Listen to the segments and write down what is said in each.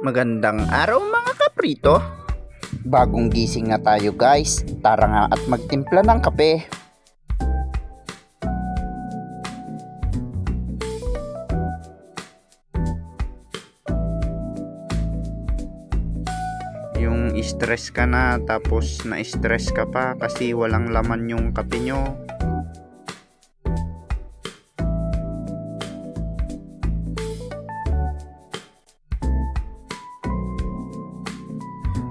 Magandang araw mga kaprito. Bagong gising na tayo guys. Tara nga at magtimpla ng kape. Yung stress ka na tapos na-stress ka pa kasi walang laman yung kape nyo.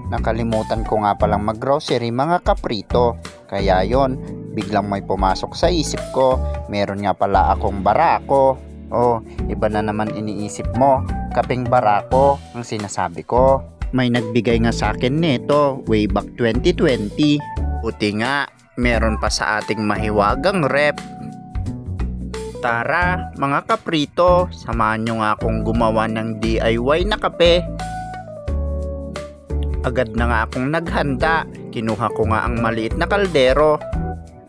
Nakalimutan ko nga palang mag-grocery mga kaprito. Kaya yon, biglang may pumasok sa isip ko. Meron nga pala akong barako. Oh, iba na naman iniisip mo. Kapeng barako ang sinasabi ko. May nagbigay nga sa akin nito way back 2020. Buti nga, meron pa sa ating mahiwagang rep. Tara mga kaprito, samahan nyo nga akong gumawa ng DIY na kape. Agad na nga akong naghanda. Kinuha ko nga ang maliit na kaldero.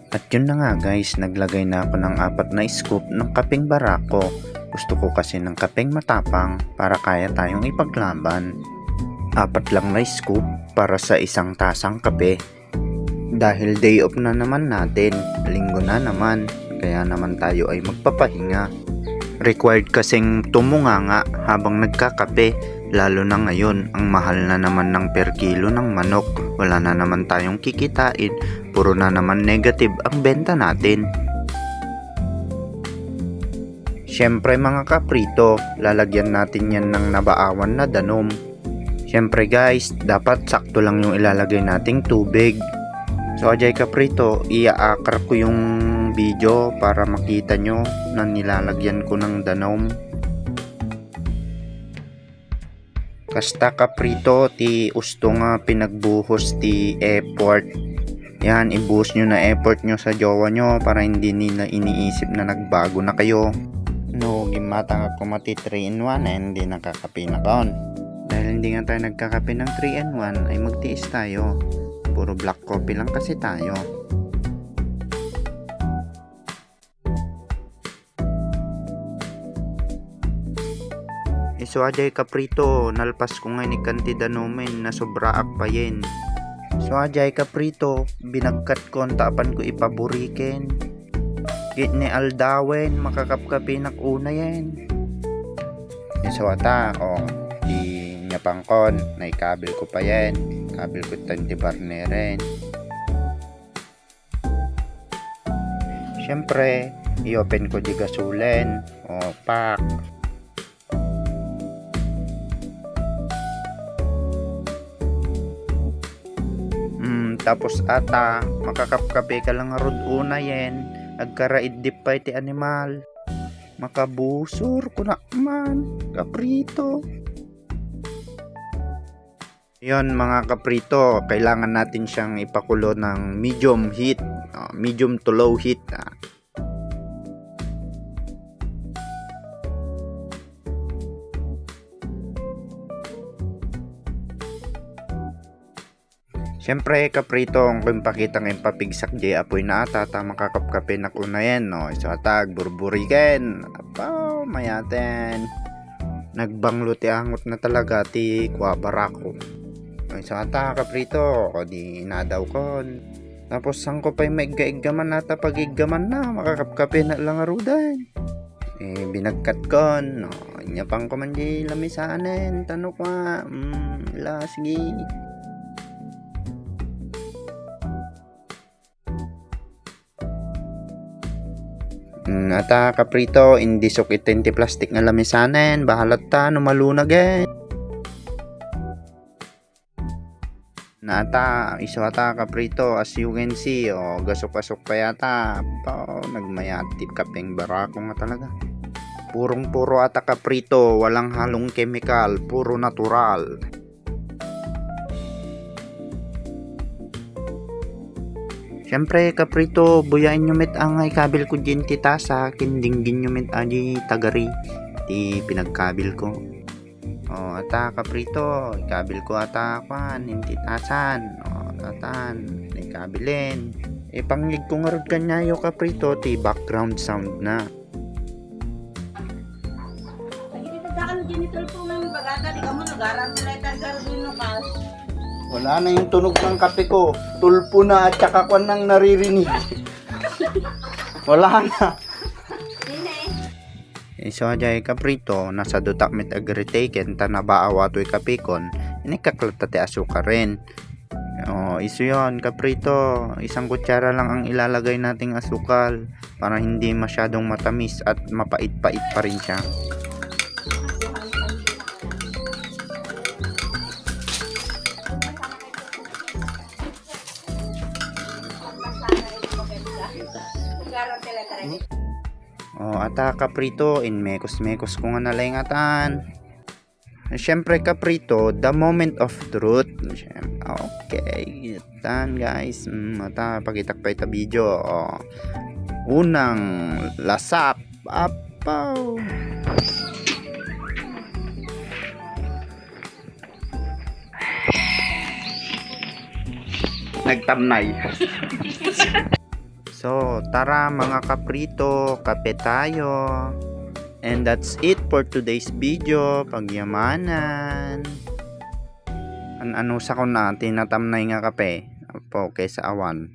At yun na nga guys, naglagay na ako ng 4 na scoop ng kapeng barako. Gusto ko kasi ng kapeng matapang para kaya tayong ipaglaban. 4 lang na scoop para sa isang tasang kape. Dahil day off na naman natin, linggo na naman, kaya naman tayo ay magpapahinga. Required kasing tumunganga habang nagkakape. Lalo na ngayon, ang mahal na naman ng per kilo ng manok. Wala na naman tayong kikitain. Puro na naman negative ang benta natin. Siyempre mga kaprito, lalagyan natin yan ng nabaawan na danom. Siyempre guys, dapat sakto lang yung ilalagay nating tubig. So ajay kaprito, iaakar ko yung video para makita nyo na nilalagyan ko ng danom. Kasta kaprito, ti usto nga pinagbuhos ti effort. Yan, ibuhos nyo na effort nyo sa jowa nyo para hindi nila iniisip na nagbago na kayo. No, gimatang ako mati 3-in-1 na hindi nakakape na kaon. Dahil hindi nga tayo nagkakape ng 3-in-1 ay magtiis tayo. Puro black coffee lang kasi tayo. So ajay kaprito, nalpas ko nga ni kantida nomen na sobra akpayen. So ajay kaprito, binagkat ko ang tapan ko ipaburiken. Git ni aldawen, makakapkapi nakuna yan. So ata, di niya pangkon, naikabil ko pa yan. Kabil ko 20 barneren. Siyempre, i-open ko di gasulen. Pak. Tapos ata, makakapkape ka lang rod una yan. Agkaraidip pa iti animal. Makabusor ko na man, kaprito. Yon mga kaprito, kailangan natin siyang ipakulo ng medium heat. Medium to low heat. Siyempre kaprito, kung pakita ng papigsak di apoy na ata makakapkape na kuna yan, no? So atag burburiken. Apaw, mayaten. Nagbanglo ti angot na talaga ti kwa barako. So ata kaprito, o di inadaw kon. Tapos sang ko pa'y maigga-iggaman nata pag-iggaman na, makakapkape na lang arudan. Binagkat kon, no? Inya pang kumandi lamisanen, tanong kwa, sige. Ata kaprito, hindi sok itenti plastic nga lamisanen, bahalat ta numalunag Nata, iso ata kaprito, as you can see, gasok-gasok pa yata, nagmayatip kapeng barako nga talaga. Purong-puro ata kaprito, walang halong chemical, puro natural. Siyempre kaprito, buyain nyo met ang kabil ko dyan tita sa kindinggin nyo met aji tagari. Di pinagkabil ko. Ata kaprito, kabil ko ata kwan, hindi tasan. Tatan, ikabilin. Panglig ko nga rod kanyayo kaprito, ti background sound na. Lagi dito daan genital po ng bagata, di ka mo na Garang letter garbino ka. Wala na yung tunog ng kape ko. Tulpo na at saka kwan nang naririnig. Wala na. So ajay kaprito, nasa dutak mit agriteken tanabaawa to'y kapikon, inikaklatati asukar rin. O, iso yun, kaprito, isang kutsara lang ang ilalagay nating asukal para hindi masyadong matamis at mapait-pait pa rin siya. At kaprito, in mekos-mekos ko nga nalaingatan. Siyempre kaprito, the moment of truth. Okay, tan guys. Pakitak pa ita video. Unang lasap. Apaw. Nagtamnay. So, tara mga kaprito, kape tayo. And that's it for today's video, pagyamanan. Ano sa ko na, tinatamnay nga kape. Apo, kaysa awan.